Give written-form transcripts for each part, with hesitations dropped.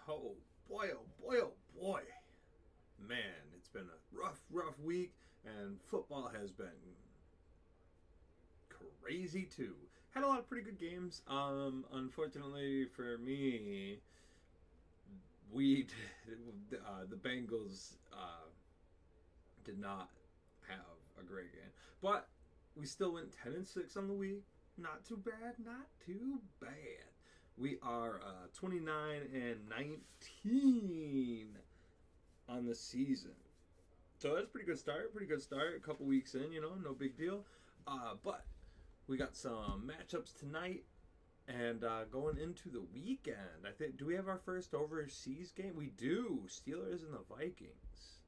Oh boy, oh boy, oh boy. Man, it's been a rough week, and football has been crazy too. Had a lot of pretty good games. Unfortunately for me, we the Bengals did not have a great game, but we still went 10-6 on the week. Not too bad, not too bad. We are 29-19 on the season. So that's a pretty good start. Pretty good start. A couple weeks in, no big deal. But we got some matchups tonight, and going into the weekend. I think. Do we have our first overseas game? We do. Steelers and the Vikings.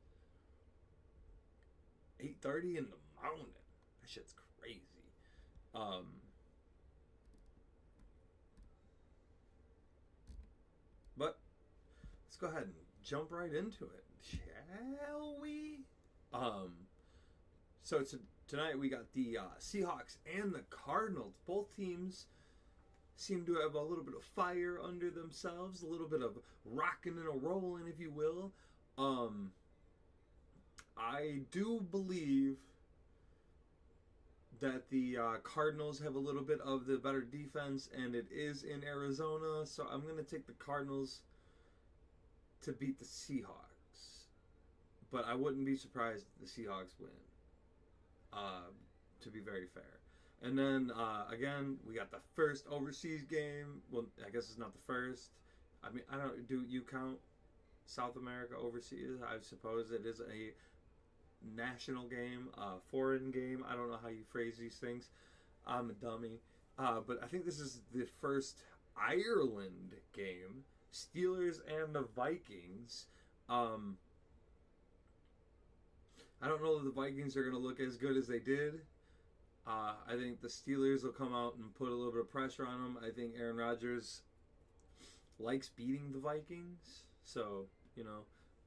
8:30 in the mountain. That shit's crazy. But let's go ahead and jump right into it, shall we? Um, so tonight we got the Seahawks and the Cardinals. Both teams seem to have a little bit of fire under themselves, a little bit of rocking and a rolling, if you will. I do believe that the Cardinals have a little bit of the better defense, and it is in Arizona, so I'm going to take the Cardinals to beat the Seahawks. But I wouldn't be surprised if the Seahawks win, to be very fair. And then, again, we got the first overseas game. Well, I guess it's not the first. I mean, I don't. Do you count South America overseas? I suppose it is a national game, foreign game. I don't know how you phrase these things. I'm a dummy. But I think this is the first Ireland game. Steelers and the Vikings. I don't know that the Vikings are going to look as good as they did. I think the Steelers will come out and put a little bit of pressure on them. I think Aaron Rodgers likes beating the Vikings. So,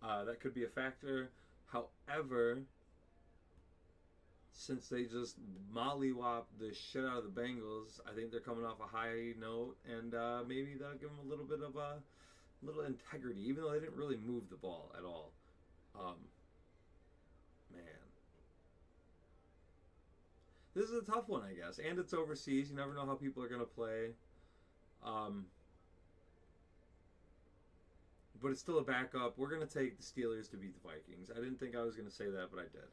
that could be a factor. However, since they just mollywopped the shit out of the Bengals, I think they're coming off a high note, and maybe that'll give them a little bit of a little integrity, even though they didn't really move the ball at all. Man. This is a tough one, I guess, and it's overseas. You never know how people are going to play. But it's still a backup. We're going to take the Steelers to beat the Vikings. I didn't think I was going to say that, but I did.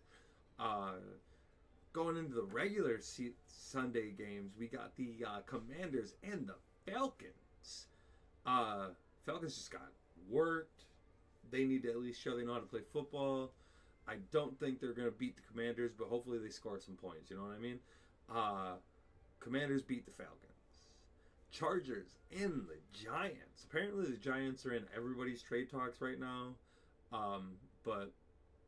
Going into the regular Sunday games, we got the Commanders and the Falcons. Falcons just got worked. They need to at least show they know how to play football. I don't think they're going to beat the Commanders, but hopefully they score some points. You know what I mean? Commanders beat the Falcons. Chargers and the Giants. Apparently the Giants are in everybody's trade talks right now, but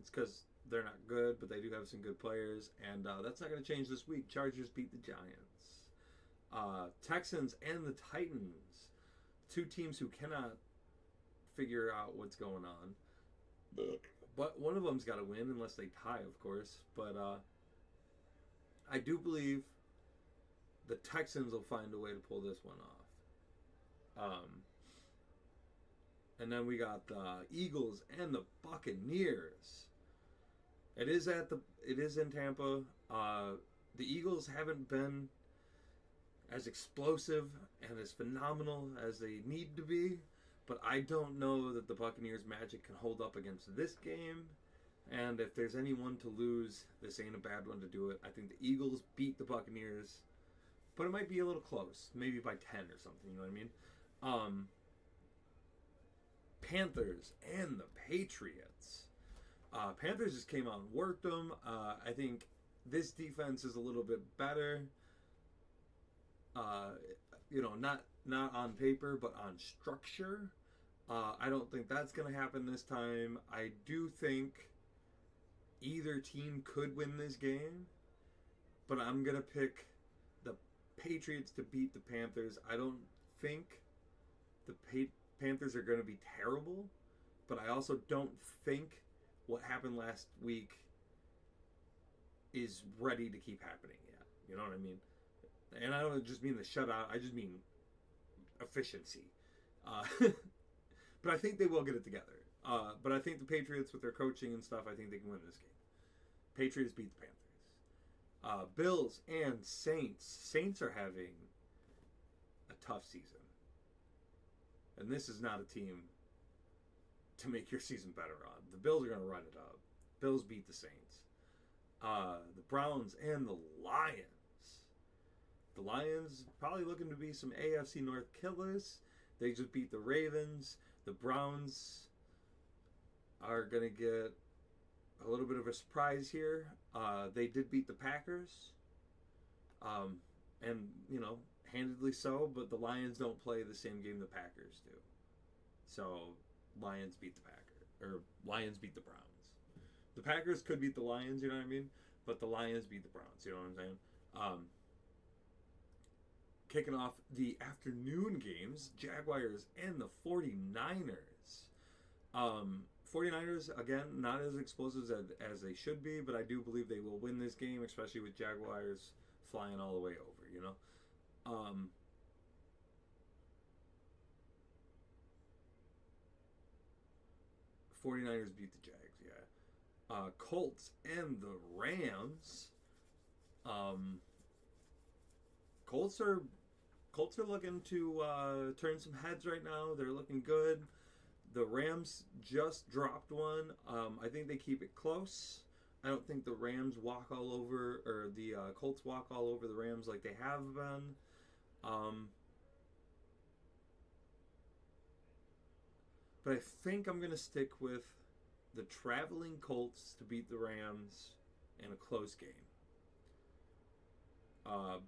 it's because they're not good, but they do have some good players, and that's not going to change this week. Chargers beat the Giants. Texans and the Titans. Two teams who cannot figure out what's going on. But one of them's got to win, unless they tie, of course. But I do believe the Texans will find a way to pull this one off. And then we got the Eagles and the Buccaneers. It is in Tampa. The Eagles haven't been as explosive and as phenomenal as they need to be, but I don't know that the Buccaneers' magic can hold up against this game. And if there's anyone to lose, this ain't a bad one to do it. I think the Eagles beat the Buccaneers, but it might be a little close, maybe by 10 or something. You know what I mean? Panthers and the Patriots. Panthers just came out and worked them. I think this defense is a little bit better. Not on paper, but on structure. I don't think that's going to happen this time. I do think either team could win this game, but I'm going to pick the Patriots to beat the Panthers. I don't think the Panthers are going to be terrible, but I also don't think what happened last week is ready to keep happening yet. You know what I mean? And I don't just mean the shutout. I just mean efficiency. But I think they will get it together. But I think the Patriots, with their coaching and stuff, I think they can win this game. Patriots beat the Panthers. Bills and Saints. Saints are having a tough season. And this is not a team to make your season better on. The Bills are going to run it up. Bills beat the Saints. The Browns and the Lions. The Lions probably looking to be some AFC North killers. They just beat the Ravens. The Browns are going to get a little bit of a surprise here. They did beat the Packers. And, handedly so, but the Lions don't play the same game the Packers do. So, Lions beat the Packers. Or, Lions beat the Browns. The Packers could beat the Lions, you know what I mean? But the Lions beat the Browns, you know what I'm saying? Kicking off the afternoon games, Jaguars and the 49ers. 49ers, again, not as explosive as they should be, but I do believe they will win this game, especially with Jaguars flying all the way over, 49ers beat the Jags, yeah. Colts and the Rams. Colts are looking to turn some heads right now. They're looking good. The Rams just dropped one. I think they keep it close. I don't think the Rams walk all over, or the Colts walk all over the Rams like they have been. But I think I'm going to stick with the traveling Colts to beat the Rams in a close game.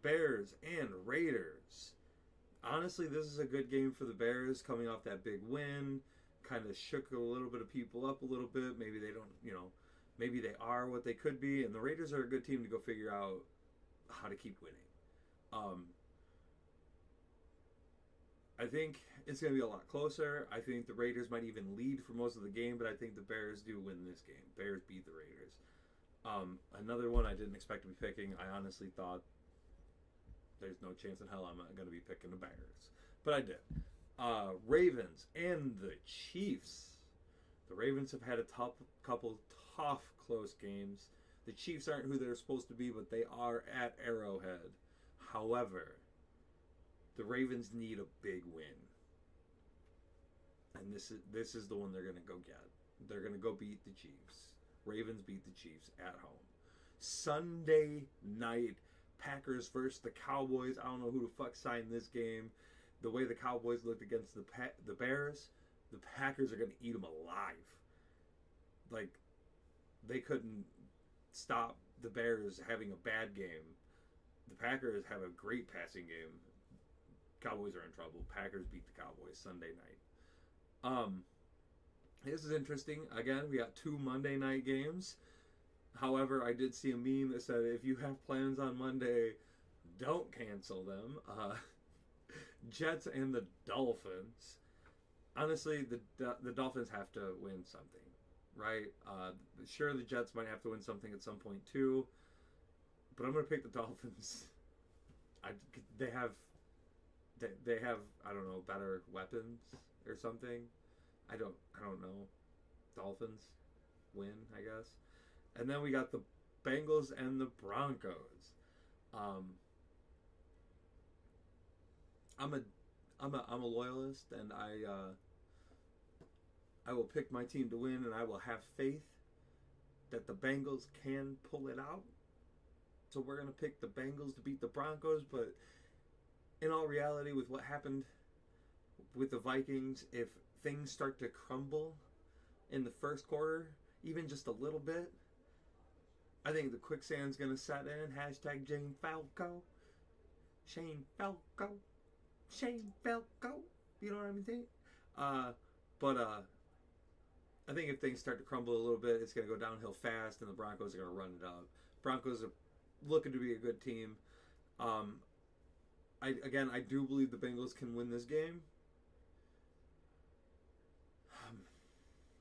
Bears and Raiders. Honestly, this is a good game for the Bears coming off that big win. Kind of shook a little bit of people up a little bit. Maybe they don't, maybe they are what they could be. And the Raiders are a good team to go figure out how to keep winning. I think it's going to be a lot closer. I think the Raiders might even lead for most of the game, but I think the Bears do win this game. Bears beat the Raiders. Another one I didn't expect to be picking. I honestly thought there's no chance in hell I'm not going to be picking the Bears. But I did. Ravens and the Chiefs. The Ravens have had a couple tough close games. The Chiefs aren't who they're supposed to be, but they are at Arrowhead. However, the Ravens need a big win. And this is the one they're going to go get. They're going to go beat the Chiefs. Ravens beat the Chiefs at home. Sunday night, Packers versus the Cowboys. I don't know who the fuck signed this game. The way the Cowboys looked against the Bears, the Packers are going to eat them alive. Like, they couldn't stop the Bears having a bad game. The Packers have a great passing game. Cowboys are in trouble. Packers beat the Cowboys Sunday night. This is interesting. Again, we got 2 Monday night games. However, I did see a meme that said if you have plans on Monday, don't cancel them. Jets and the Dolphins. Honestly, the Dolphins have to win something, right? Sure, the Jets might have to win something at some point too, but I'm going to pick the Dolphins. They have I don't know, better weapons or something. I don't know. Dolphins win, I guess. And then we got the Bengals and the Broncos. I'm a loyalist, and I will pick my team to win, and I will have faith that the Bengals can pull it out. So we're gonna pick the Bengals to beat the Broncos, but in all reality, with what happened with the Vikings, if things start to crumble in the first quarter, even just a little bit, I think the quicksand's going to set in. Hashtag Jane Falco. Shane Falco. Shane Falco. You know what I'm saying? But I think if things start to crumble a little bit, it's going to go downhill fast, and the Broncos are going to run it up. Broncos are looking to be a good team. I do believe the Bengals can win this game.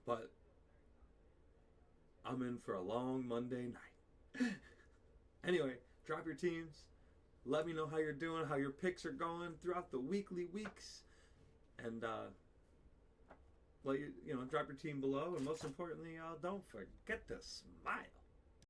But I'm in for a long Monday night. Anyway, drop your teams. Let me know how you're doing, how your picks are going throughout the weekly weeks. And Drop your team below, and most importantly, don't forget to smile.